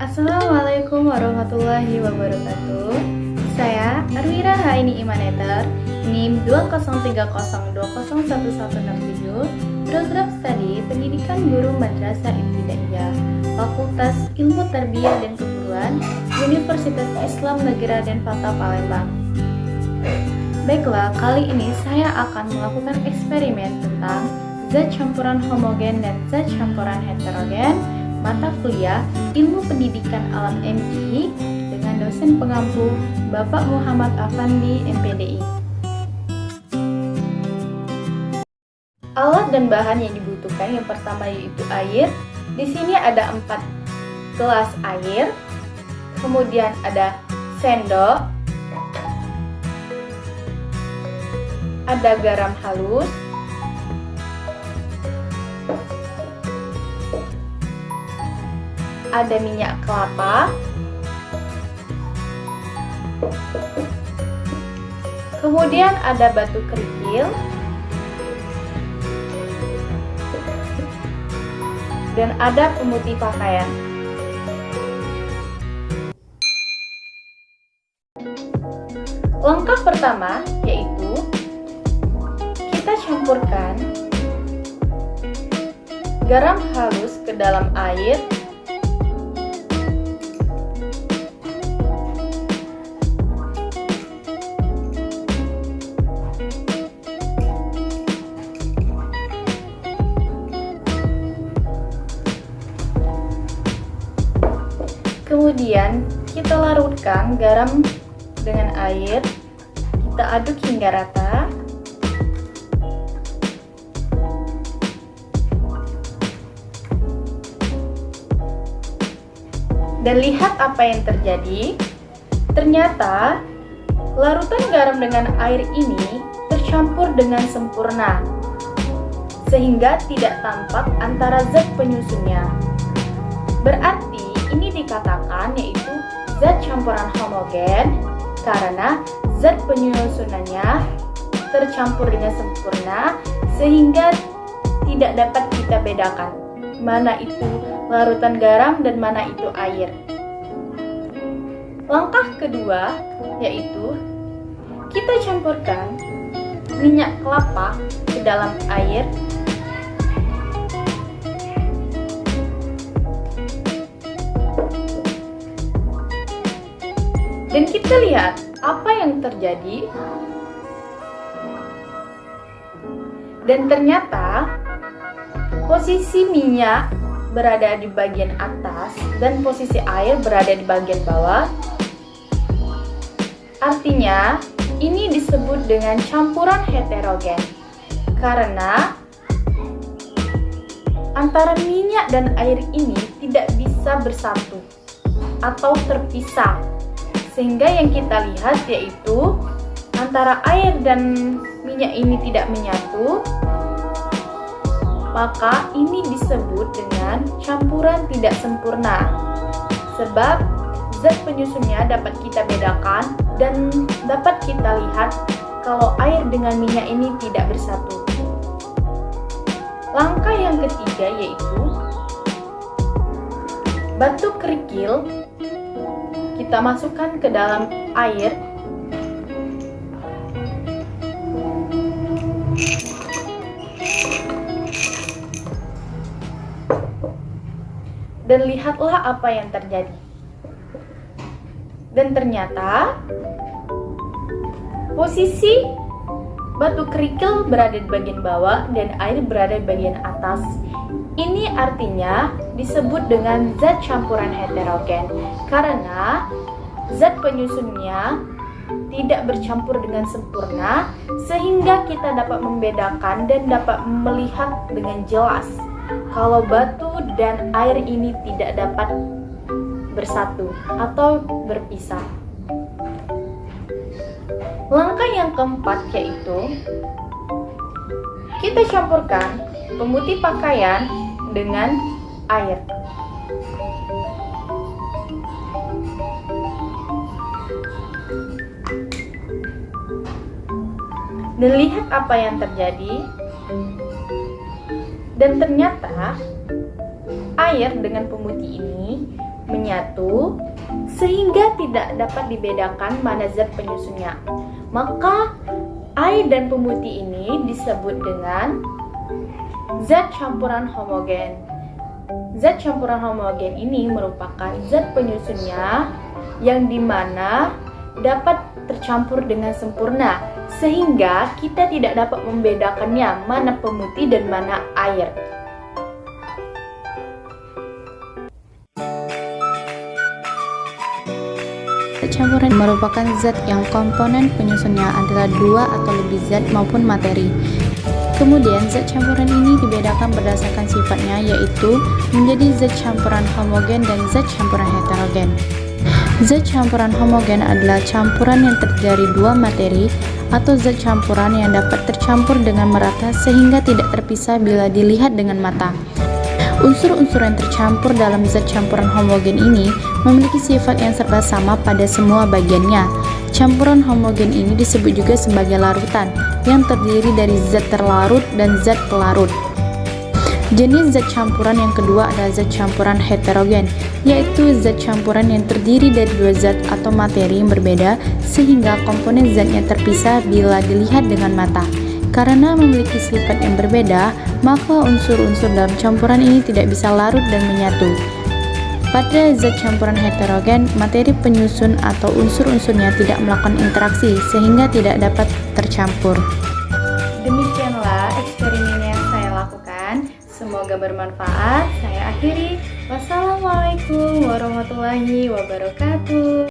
Assalamualaikum warahmatullahi wabarakatuh. Saya Arwira Haini Imaneter, NIM 20302011167, Program Studi Pendidikan Guru Madrasah Ibtidaiyah, Fakultas Ilmu Tarbiyah dan Keguruan, Universitas Islam Negeri Raden Fatah Palembang. Baiklah, kali ini saya akan melakukan eksperimen tentang zat campuran homogen dan zat campuran heterogen mata kuliah Ilmu Pendidikan Alam MI dengan dosen pengampu Bapak Muhammad Afandi MPDI. Alat dan bahan yang dibutuhkan yang pertama yaitu air. Di sini ada 4 gelas air. Kemudian ada sendok, ada garam halus, ada minyak kelapa, kemudian ada batu kerikil, dan ada pemutih pakaian. Langkah pertama yaitu kita campurkan garam halus ke dalam air. Kemudian kita larutkan garam dengan air, kita aduk hingga rata. Dan lihat apa yang terjadi. Ternyata larutan garam dengan air ini tercampur dengan sempurna, sehingga tidak tampak antara zat penyusunnya. Berarti ini dikatakan yaitu zat campuran homogen karena zat penyusunannya tercampur dengan sempurna sehingga tidak dapat kita bedakan mana itu larutan garam dan mana itu air. Langkah kedua yaitu kita campurkan minyak kelapa ke dalam air. Dan kita lihat apa yang terjadi. Dan ternyata posisi minyak berada di bagian atas dan posisi air berada di bagian bawah. Artinya ini disebut dengan campuran heterogen karena antara minyak dan air ini tidak bisa bersatu atau terpisah. Sehingga yang kita lihat yaitu antara air dan minyak ini tidak menyatu, maka ini disebut dengan campuran tidak sempurna. Sebab zat penyusunnya dapat kita bedakan dan dapat kita lihat kalau air dengan minyak ini tidak bersatu. Langkah yang ketiga yaitu batu kerikil kita masukkan ke dalam air. Dan lihatlah apa yang terjadi. Dan ternyata posisi batu kerikil berada di bagian bawah dan air berada di bagian atas. Ini artinya disebut dengan zat campuran heterogen karena zat penyusunnya tidak bercampur dengan sempurna sehingga kita dapat membedakan dan dapat melihat dengan jelas kalau batu dan air ini tidak dapat bersatu atau berpisah. Langkah yang keempat yaitu kita campurkan pemutih pakaian dengan air. Dan lihat apa yang terjadi. Dan ternyata air dengan pemutih ini menyatu sehingga tidak dapat dibedakan mana zat penyusunnya. Maka air dan pemutih ini disebut dengan zat campuran homogen. Zat campuran homogen ini merupakan zat penyusunnya yang dimana dapat tercampur dengan sempurna sehingga kita tidak dapat membedakannya mana pemutih dan mana air. Zat campuran merupakan zat yang komponen penyusunnya adalah dua atau lebih zat maupun materi. Kemudian zat campuran ini dibedakan berdasarkan sifatnya, yaitu menjadi zat campuran homogen dan zat campuran heterogen. Zat campuran homogen adalah campuran yang terdiri dari dua materi atau zat campuran yang dapat tercampur dengan merata sehingga tidak terpisah bila dilihat dengan mata. Unsur-unsur yang tercampur dalam zat campuran homogen ini memiliki sifat yang serba sama pada semua bagiannya. Campuran homogen ini disebut juga sebagai larutan yang terdiri dari zat terlarut dan zat pelarut. Jenis zat campuran yang kedua adalah zat campuran heterogen, yaitu zat campuran yang terdiri dari dua zat atau materi yang berbeda sehingga komponen zatnya terpisah bila dilihat dengan mata. Karena memiliki sifat yang berbeda, maka unsur-unsur dalam campuran ini tidak bisa larut dan menyatu. Pada zat campuran heterogen, materi penyusun atau unsur-unsurnya tidak melakukan interaksi sehingga tidak dapat tercampur. Demikianlah eksperimen yang saya lakukan. Semoga bermanfaat. Saya akhiri. Wassalamualaikum warahmatullahi wabarakatuh.